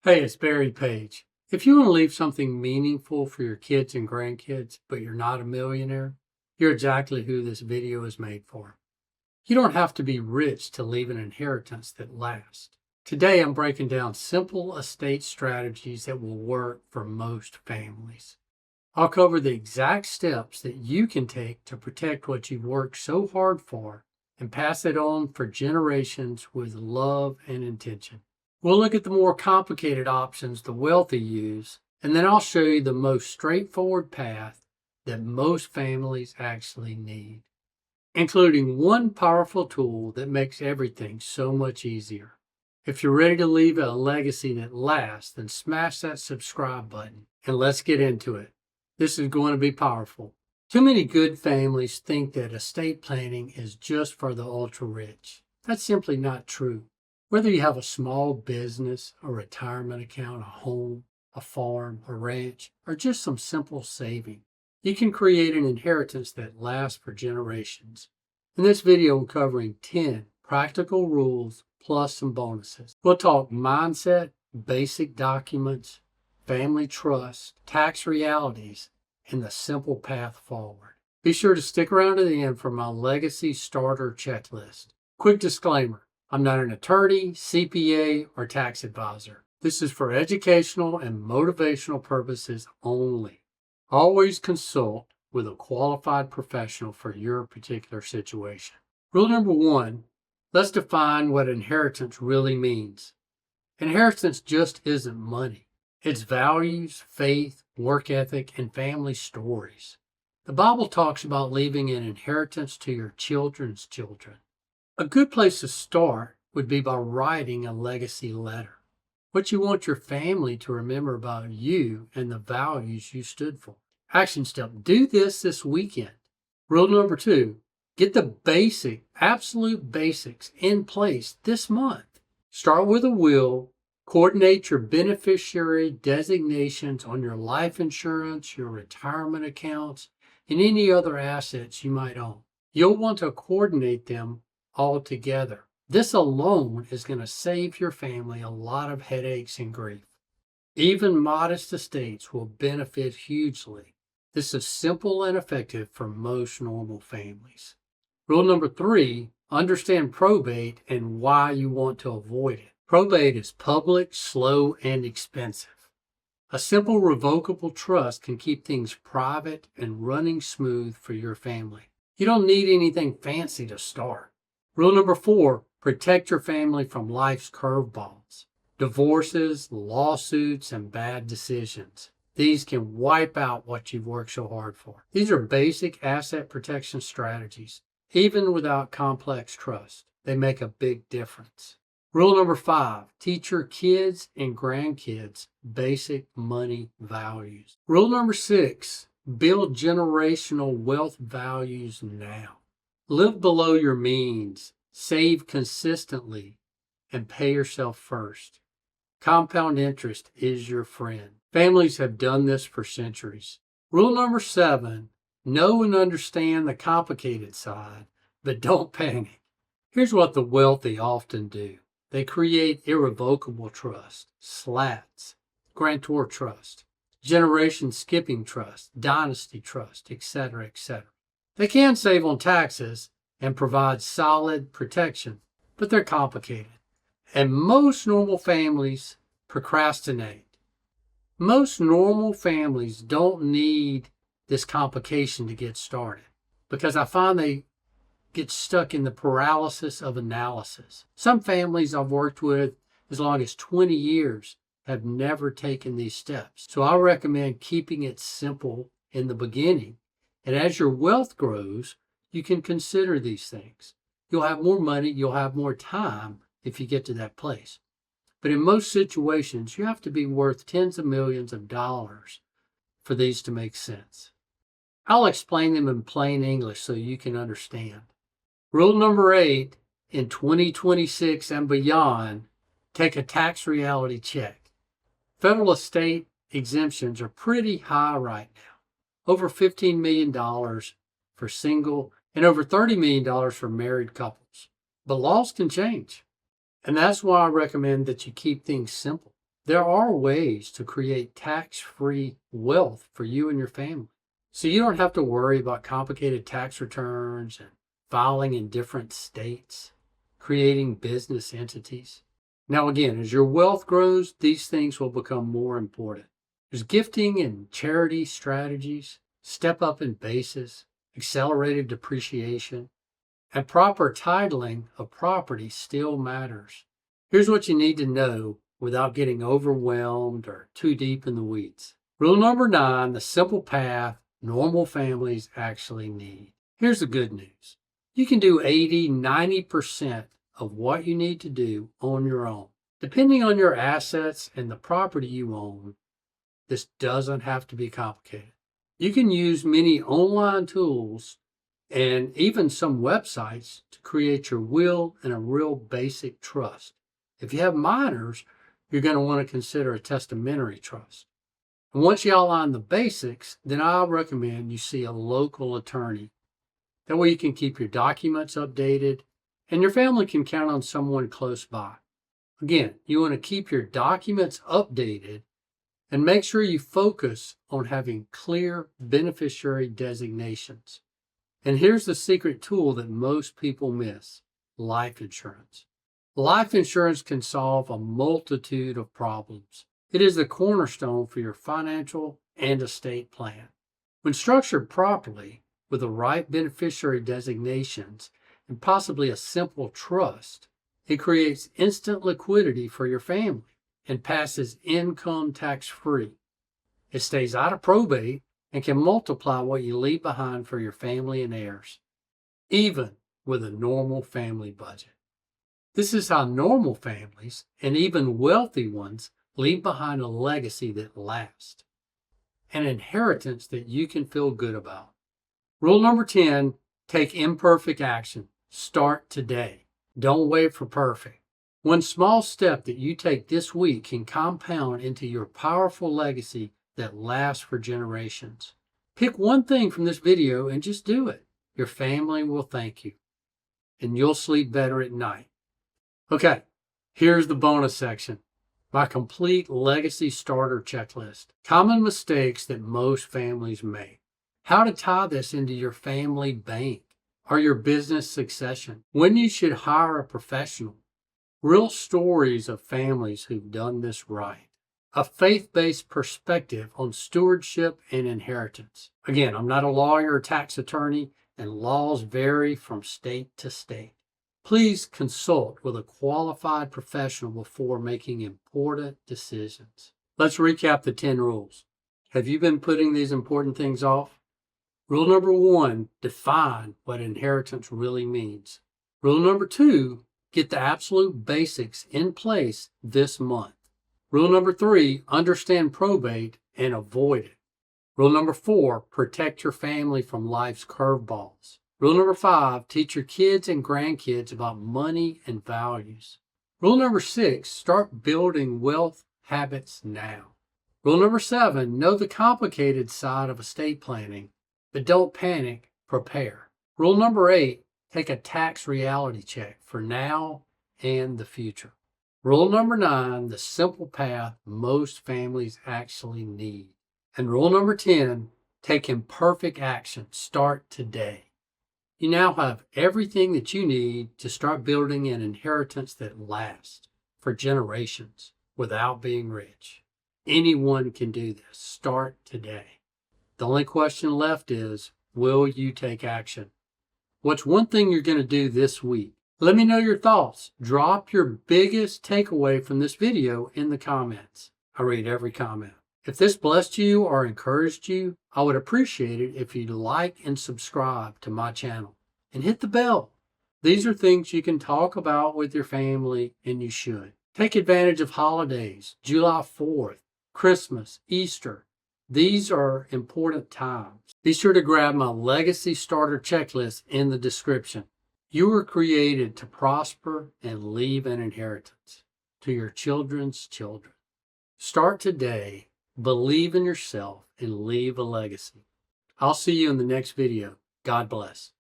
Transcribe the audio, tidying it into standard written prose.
Hey, it's Barry Page. If you want to leave something meaningful for your kids and grandkids, but you're not a millionaire, you're exactly who this video is made for. You don't have to be rich to leave an inheritance that lasts. Today, I'm breaking down simple estate strategies that will work for most families. I'll cover the exact steps that you can take to protect what you've worked so hard for and pass it on for generations with love and intention. We'll look at the more complicated options the wealthy use, and then I'll show you the most straightforward path that most families actually need, including one powerful tool that makes everything so much easier. If you're ready to leave a legacy that lasts, then smash that subscribe button and let's get into it. This is going to be powerful. Too many good families think that estate planning is just for the ultra rich. That's simply not true. Whether you have a small business, a retirement account, a home, a farm, a ranch, or just some simple saving, you can create an inheritance that lasts for generations. In this video, I'm covering 10 practical rules plus some bonuses. We'll talk mindset, basic documents, family trust, tax realities, and the simple path forward. Be sure to stick around to the end for my legacy starter checklist. Quick disclaimer. I'm not an attorney, CPA, or tax advisor. This is for educational and motivational purposes only. Always consult with a qualified professional for your particular situation. Rule number 1, let's define what inheritance really means. Inheritance just isn't money. It's values, faith, work ethic, and family stories. The Bible talks about leaving an inheritance to your children's children. A good place to start would be by writing a legacy letter. What you want your family to remember about you and the values you stood for. Action step, do this weekend. Rule number 2, get the absolute basics in place this month. Start with a will, coordinate your beneficiary designations on your life insurance, your retirement accounts, and any other assets you might own. You'll want to coordinate them all together. This alone is going to save your family a lot of headaches and grief. Even modest estates will benefit hugely. This is simple and effective for most normal families. Rule number 3, understand probate and why you want to avoid it. Probate is public, slow, and expensive. A simple revocable trust can keep things private and running smooth for your family. You don't need anything fancy to start. Rule number 4, protect your family from life's curveballs. Divorces, lawsuits, and bad decisions. These can wipe out what you've worked so hard for. These are basic asset protection strategies. Even without complex trust, they make a big difference. Rule number 5, teach your kids and grandkids basic money values. Rule number 6, build generational wealth values now. Live below your means, save consistently, and pay yourself first. Compound interest is your friend. Families have done this for centuries. Rule number 7, know and understand the complicated side, but don't panic. Here's what the wealthy often do. They create irrevocable trust, SLATs, grantor trust, generation skipping trust, dynasty trust, etc., etc. They can save on taxes and provide solid protection, but they're complicated. And most normal families procrastinate. Most normal families don't need this complication to get started because I find they get stuck in the paralysis of analysis. Some families I've worked with as long as 20 years have never taken these steps. So I recommend keeping it simple in the beginning. And as your wealth grows, you can consider these things. You'll have more money, you'll have more time if you get to that place. But in most situations, you have to be worth tens of millions of dollars for these to make sense. I'll explain them in plain English so you can understand. Rule number 8, in 2026 and beyond, take a tax reality check. Federal estate exemptions are pretty high right now. Over $15 million for single and over $30 million for married couples. But laws can change. And that's why I recommend that you keep things simple. There are ways to create tax-free wealth for you and your family. So you don't have to worry about complicated tax returns and filing in different states, creating business entities. Now, again, as your wealth grows, these things will become more important. There's gifting and charity strategies, step up in basis, accelerated depreciation, and proper titling of property still matters. Here's what you need to know without getting overwhelmed or too deep in the weeds. Rule number 9, the simple path normal families actually need. Here's the good news. You can do 80-90% of what you need to do on your own. Depending on your assets and the property you own, this doesn't have to be complicated. You can use many online tools and even some websites to create your will and a real basic trust. If you have minors, you're going to want to consider a testamentary trust. And once you outline the basics, then I recommend you see a local attorney. That way you can keep your documents updated and your family can count on someone close by. Again, you want to keep your documents updated and make sure you focus on having clear beneficiary designations. And here's the secret tool that most people miss: life insurance. Life insurance can solve a multitude of problems. It is the cornerstone for your financial and estate plan. When structured properly, with the right beneficiary designations and possibly a simple trust, it creates instant liquidity for your family and passes income tax-free. It stays out of probate and can multiply what you leave behind for your family and heirs, even with a normal family budget. This is how normal families, and even wealthy ones, leave behind a legacy that lasts, an inheritance that you can feel good about. Rule number 10, take imperfect action. Start today. Don't wait for perfect. One small step that you take this week can compound into your powerful legacy that lasts for generations. Pick one thing from this video and just do it. Your family will thank you, and you'll sleep better at night. Okay, here's the bonus section. My complete legacy starter checklist. Common mistakes that most families make. How to tie this into your family bank or your business succession. When you should hire a professional. Real stories of families who've done this right. A faith-based perspective on stewardship and inheritance. Again, I'm not a lawyer or tax attorney, and laws vary from state to state. Please consult with a qualified professional before making important decisions. Let's recap the 10 rules. Have you been putting these important things off? Rule number 1, define what inheritance really means. Rule number 2, get the absolute basics in place this month. Rule number 3, understand probate and avoid it. Rule number 4, protect your family from life's curveballs. Rule number 5, teach your kids and grandkids about money and values. Rule number 6, start building wealth habits now. Rule number 7, know the complicated side of estate planning, but don't panic, prepare. Rule number 8, take a tax reality check for now and the future. Rule number 9, the simple path most families actually need. And rule number 10, take imperfect action. Start today. You now have everything that you need to start building an inheritance that lasts for generations without being rich. Anyone can do this. Start today. The only question left is, will you take action? What's one thing you're going to do this week? Let me know your thoughts. Drop your biggest takeaway from this video in the comments. I read every comment. If this blessed you or encouraged you, I would appreciate it if you'd like and subscribe to my channel and hit the bell. These are things you can talk about with your family, and you should. Take advantage of holidays, July 4th, Christmas, Easter. These are important times. Be sure to grab my Legacy Starter Checklist in the description. You were created to prosper and leave an inheritance to your children's children. Start today, believe in yourself, and leave a legacy. I'll see you in the next video. God bless.